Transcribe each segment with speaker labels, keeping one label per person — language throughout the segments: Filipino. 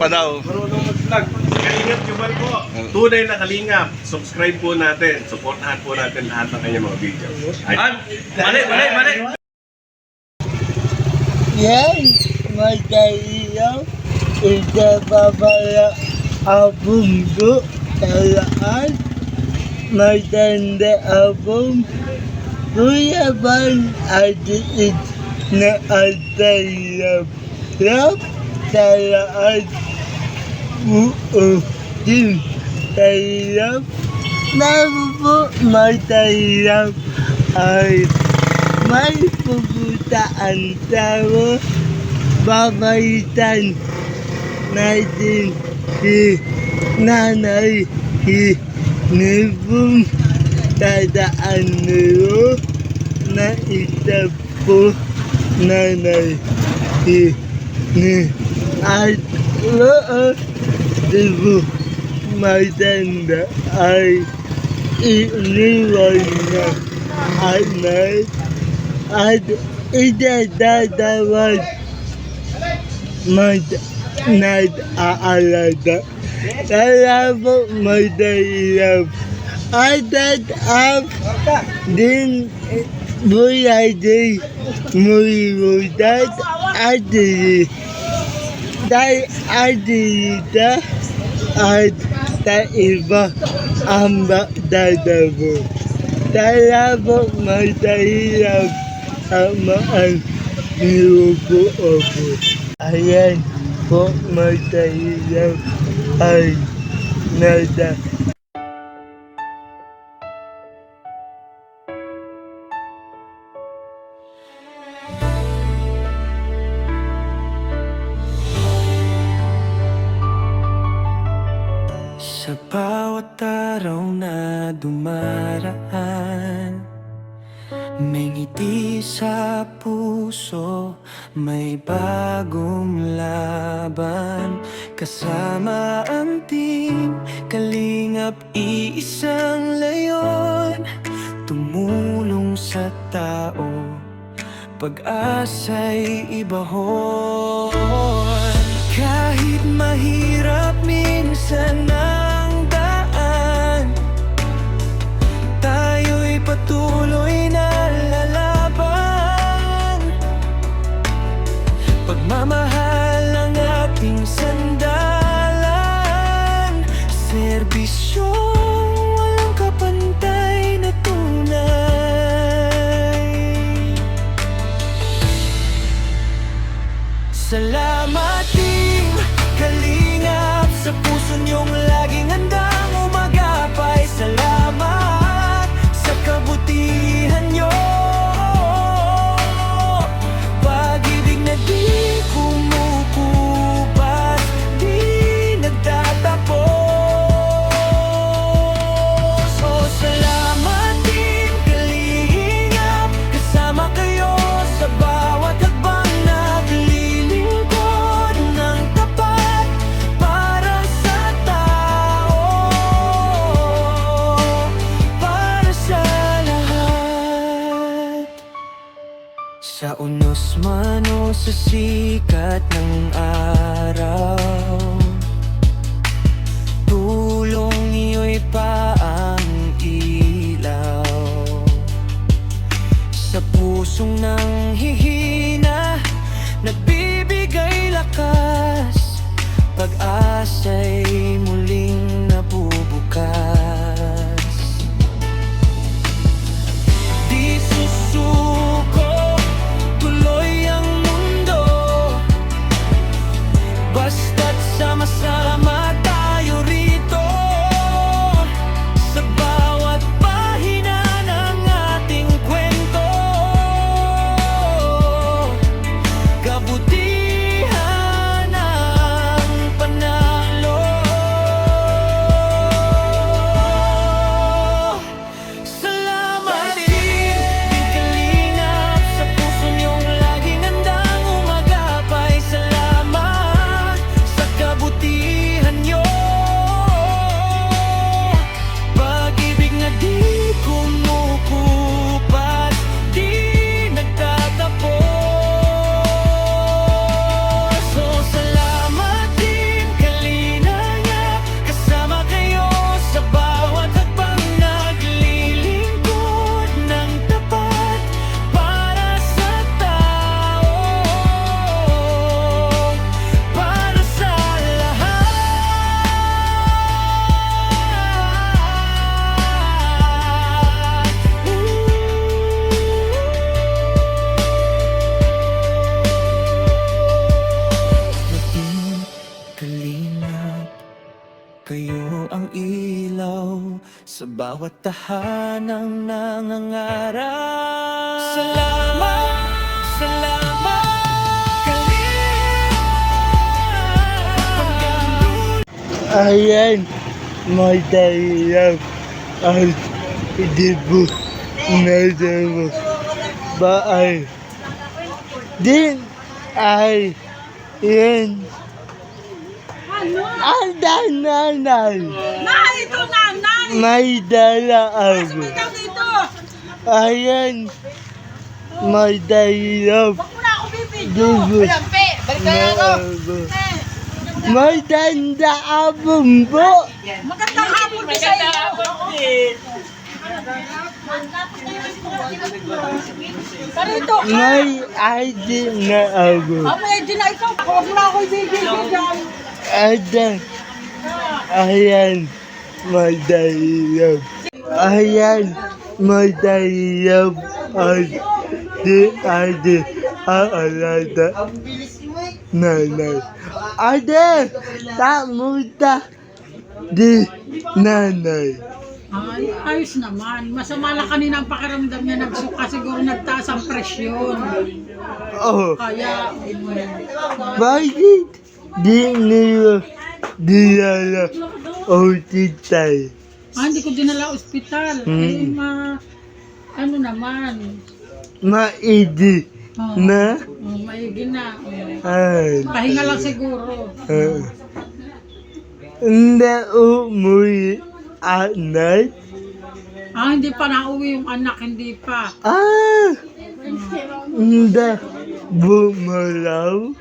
Speaker 1: Pa daw.
Speaker 2: Marunong mag-vlog. Kalingap Jubal po. Tunay na kalingap. Subscribe po natin. Supportahan po natin lahat ng kanyang mga video. Mali.
Speaker 3: Yan, madaliyaw. Isa pa pala abong ko talaan. Maganda abong. Kuya Bal adiit na adaliyaw. Lap, talaan. Din tayo napo po magtayo ay may pupuntaan tayo babaitan natin si nanay nipong tadaan niyo na isa po nanay ni at dibu maganda ay iniwan niya anak at idadadawad nag-aalaga. Kaya po magdayab at din bulay murimutat at dahil adilita at taiba ang dadabo. Tala po matahirap amaan nilupo ako. Ayan po matahirap ay nada.
Speaker 4: Sa bawat araw na dumaraan, may ngiti sa puso, may bagong laban. Kasama ang team, kalingap iisang layon, tumulong sa tao, pag-asa'y ibahon. Kahit mahirap minsan ang daan, tayo'y patuloy na lalaban. Pagmamahal ang ating sandalan, serbisyong walang kapantay na tunay. Salamat team kalingap, sa puso niyong laging handang umagapay. Salamat sa kabutihan niyo, pag-ibig na di kumukupas, di nagtatapos. Oh, salamat team kalingap, kasama kayo sa bawat hakbang. Naglilingkod ng tapat para sa tao, para sa lahat. Sa unos man o sa sikat ng araw, tulong niyo'y paang ilaw. Sa pusong nang hihina, nagbibigay lakas, pag-asa'y muling nabubukas. Di susuko, tuloy ang mundo, basta't sama-sama tayo rito. Sa bawat pahina ng ating kwento, kabutihan ang panalo. Salamat din kalingap, sa puso niyong laging handang umagapay. Salamat sa kabutihan kalingap, kayo ang ilaw sa bawat tahanang nangangarap. Salamat, salamat, kalingap.
Speaker 3: Ayan, madayap at dibo na damo. Baay. Din ay yan. Ang nanay.
Speaker 1: Ito nanay!
Speaker 3: May dala ako.
Speaker 1: Ikaw dito!
Speaker 3: Ayan, madayap.
Speaker 1: Huwag mo na ako bibidyo!
Speaker 3: Dibo
Speaker 1: Lampi! Balik ka na ako!
Speaker 3: may tanda abong po.
Speaker 1: Magandang hapon ko sa iyo! Karito ka!
Speaker 3: May ID na ako.
Speaker 1: Medyo na ikaw! Huwag mo na ako bibidyo dyan!
Speaker 3: Ayan. Ayan. Madayap. Ayan. Madayap. Ade. Aalada. Nanay. Ade. Tamuta. Di nanay.
Speaker 1: Ay, ayos naman. Masama lang kanina ang pakiramdam niya. Nagsuka siguro nagtaas ang presyon.
Speaker 3: Oh.
Speaker 1: Kaya,
Speaker 3: Bakit di niyo dinala o titay?
Speaker 1: hindi ko dinala ospital. Ano naman.
Speaker 3: Maidi
Speaker 1: Oh,
Speaker 3: na?
Speaker 1: maigi na.
Speaker 3: Ay.
Speaker 1: Pahinga lang siguro.
Speaker 3: Hindi umuwi anay?
Speaker 1: Hindi pa nauwi yung anak, hindi pa.
Speaker 3: Hindi bumalaw?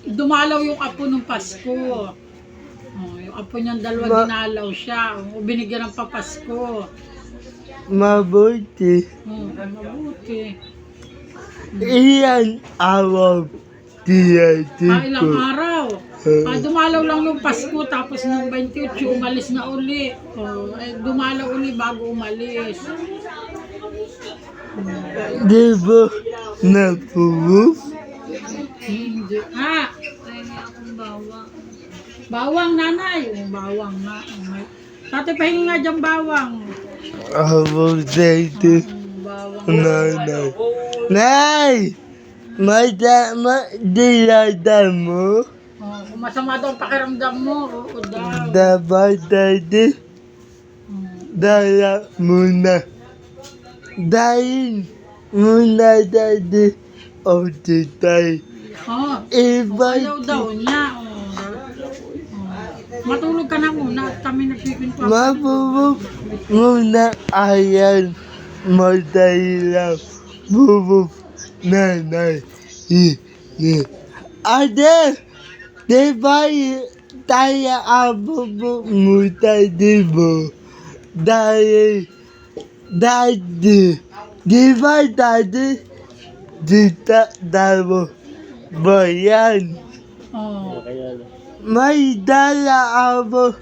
Speaker 1: Dumalaw yung apo nung Pasko. Yung apo niyang dalawa dinalaw siya. Binigyan ng papasko.
Speaker 3: Mabuti.
Speaker 1: Mabuti.
Speaker 3: Iyan awang
Speaker 1: Ilang
Speaker 3: tiyatiko.
Speaker 1: araw. Dumalaw lang yung Pasko, tapos nung 28, umalis na uli. Dumalaw uli bago umalis.
Speaker 3: Di ba napuruf?
Speaker 1: Hindi. Akong bawang. Bawang, nanay. Bawang nga. Tatay, pahingi nga dyan bawang.
Speaker 3: Awang dito.
Speaker 1: Bawang.
Speaker 3: Nanay. Nay! Madama dilada mo?
Speaker 1: Kung masama daw ang pakiramdam mo, oo daw.
Speaker 3: Dapat dati dala muna. Dahil muna dati o titay. Iba
Speaker 1: Ayaw daw niya. Matulog ka na muna at kami nagpipinto.
Speaker 3: mabubog muna ayan. Madahilang bubog nanay. Ade! Di ba tayo abubog muta di ba? Dahil dati. Di ba dati? Dita damo ba yan? May dala ako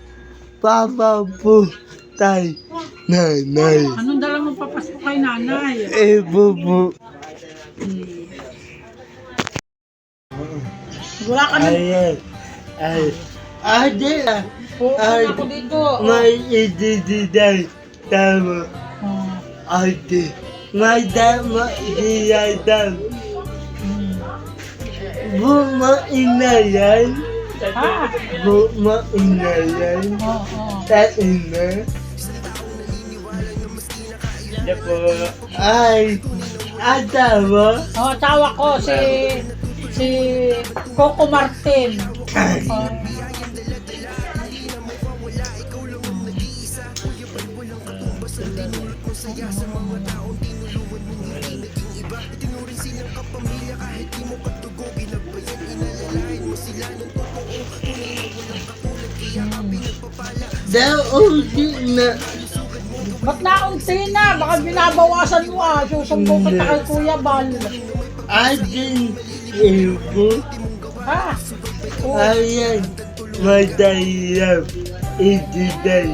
Speaker 3: papaputay nanay.
Speaker 1: Anong dala mo papasko kay nanay?
Speaker 3: Bubu.
Speaker 1: Wala ka na.
Speaker 3: Ayan. Ay. Ade. Ay.
Speaker 1: Ako dito.
Speaker 3: May idididay. Tama. Ade. May dama diyadam. Bumaina yan. Bumaina yan. Taina. Ay. Atawa.
Speaker 1: Tawa ko si Coco Martin.
Speaker 3: Daudi na.
Speaker 1: Ba't naunti na? Baka binabawasan mo Susumbong kita kay Kuya Bal.
Speaker 3: Adin. Ibo. Ayan. Madayap. Ididay.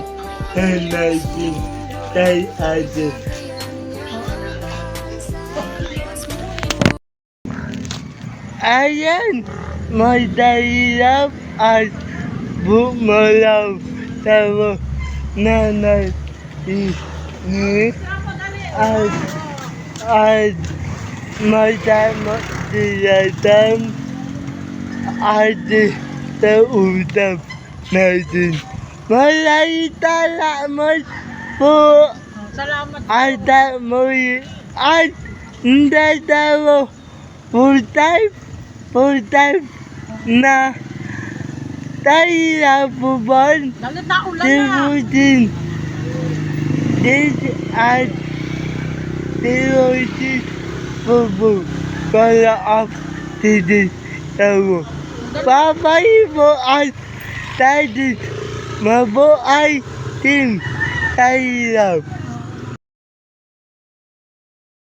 Speaker 3: Hanagin. Tay adin. Ayan. Madayap. at bumalaw sa nanay ni at matama siyatan at sa usap natin. Maraming salamat po.
Speaker 1: Salamat po.
Speaker 3: At muli at hindi tayo full time na tayo na po ba?
Speaker 1: Dalit na ulan na.
Speaker 3: Simutin this at simutin po po para up to this tayo. Papay mo at tayo mabuhay team tayo.